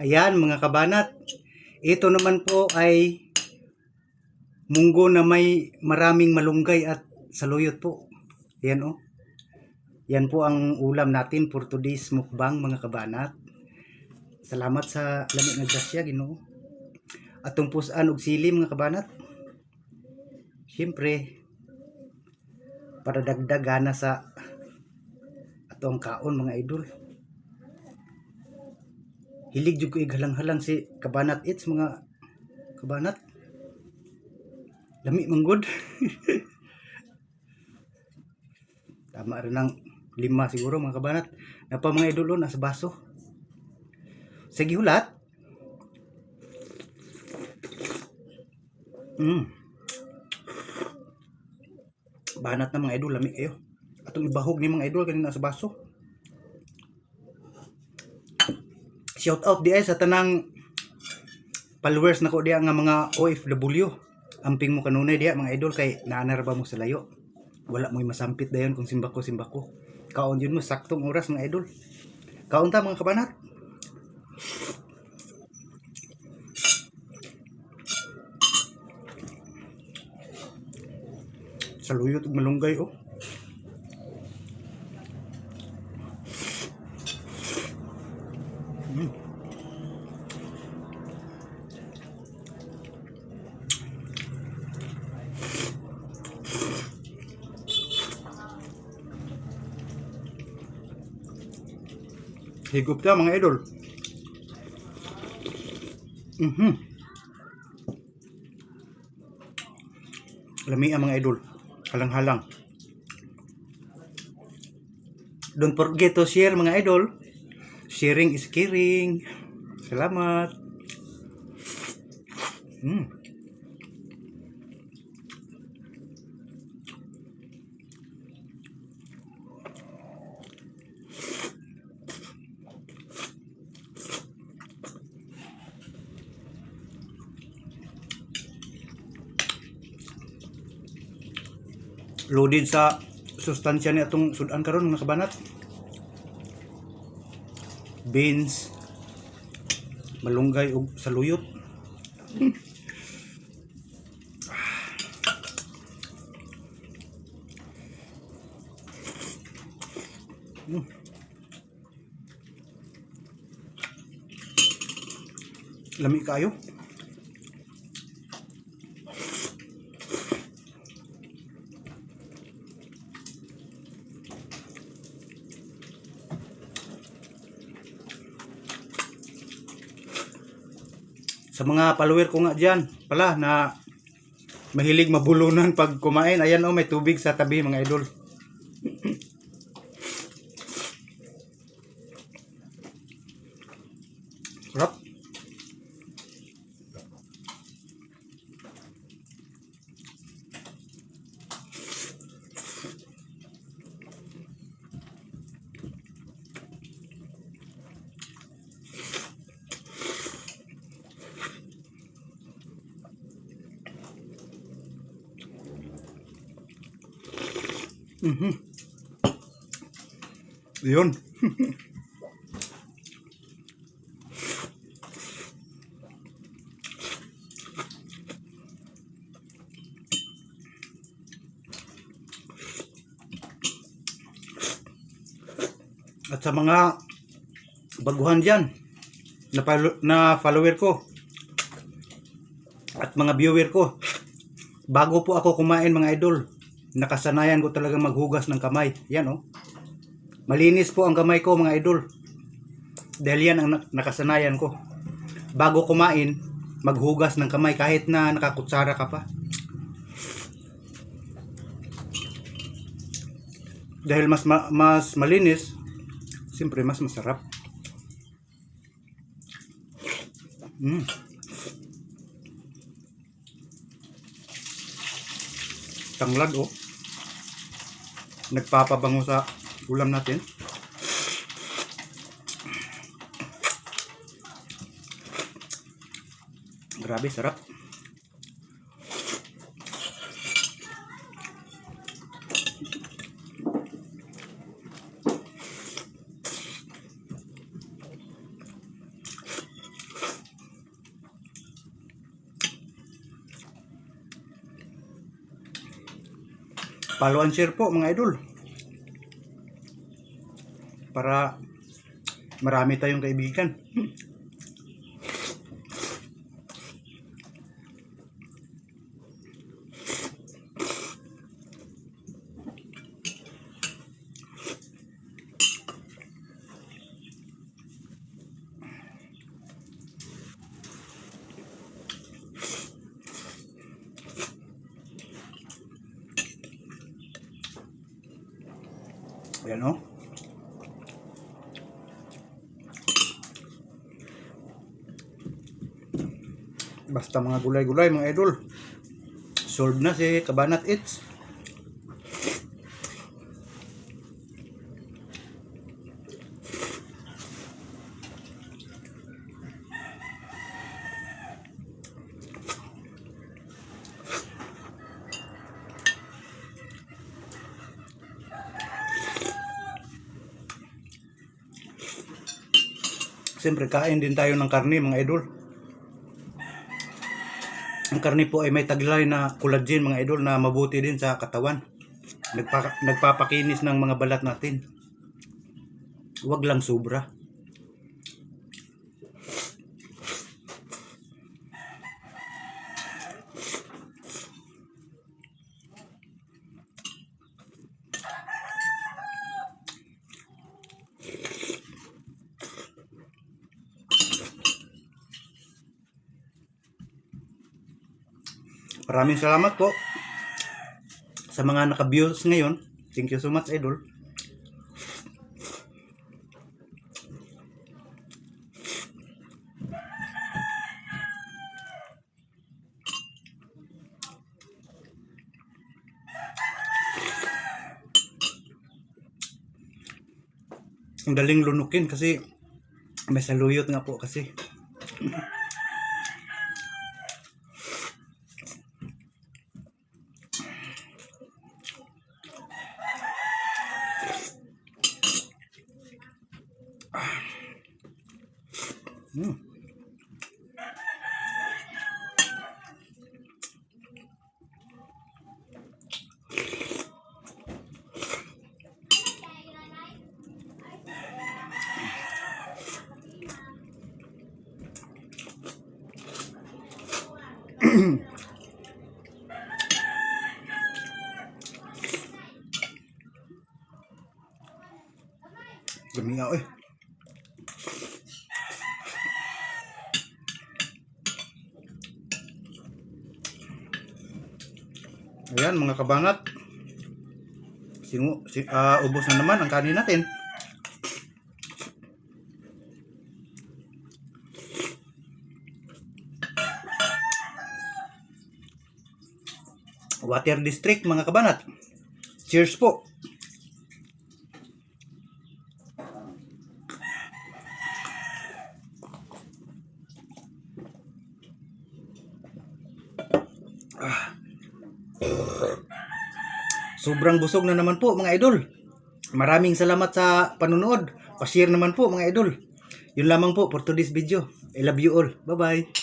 Ayan mga kabanat, ito naman po ay munggo na may maraming malunggay at saluyot po. Yan o. Yan po ang ulam natin for today's mukbang mga kabanat. Salamat sa lamig na grasya, Ginoo. Atong pusan og sili mga kabanat. Siyempre, para dagdagana sa atong kaon mga idol. Hilig jud ko ighalang-halang si kabanat its mga kabanat. Lami manggod. Tama rin ng 5 siguro mga kabanat. Napa mga idol nasa baso. Sige hulat. Banat na mga idol, lami kayo. Atong ibahog ni mga idol kanina sa baso. Shout out di ay sa tanang followers nako diya nga mga OFW. Amping mo kanunay diya mga idol kay naanarba mo sa layo. Wala mo'y masampit dayon kung simbako. Kaon yun mo saktong oras mga idol. Kaon ta mga kabanat. Saluyot ug malunggay oh. Higup ta mga idol. Lami ang mga idol. Halang-halang. Don't forget to share mga idol. Sharing is caring. Salamat. Loaded sa sustansya ni atong sudan karon mga kabanat. Beans, malunggay ug saluyot. Lami kayo. Sa mga follower ko nga dyan pala na mahilig mabulunan pag kumain, ayan oh, may tubig sa tabi mga idol. Sarap. Yun. At sa mga baguhan dyan na follower ko at mga viewer ko, bago po ako kumain mga idol, nakasanayan ko talaga maghugas ng kamay. Yan oh. Malinis po ang kamay ko mga idol. Dahil yan ang nakasanayan ko. Bago kumain, maghugas ng kamay kahit na nakakutsara ka pa. Dahil mas malinis, siyempre mas masarap. Tanglad oh. Nagpapabango sa ulam natin. Grabe sarap. Follow and share po mga idol. Para marami tayong kaibigan. Ayan o. Basta mga gulay-gulay mga idol. Solve na si Kabanat Eats. Siyempre kain din tayo ng karne mga idol. Ang karne po ay may taglay na collagen mga idol na mabuti din sa katawan. Nagpapakinis ng mga balat natin. Huwag lang sobra. Maraming salamat po sa mga naka-views ngayon. Thank you so much, idol. Ang daling lunukin kasi may saluyot nga po kasi. Gumiyaw eh. Ayan mga kabanat. Ubos na naman ang kanin natin. Water District mga kabanat. Cheers po. Sobrang busog na naman po mga idol. Maraming salamat sa panonood. Pa-share naman po mga idol. Yun lamang po for today's video. I love you all. Bye bye.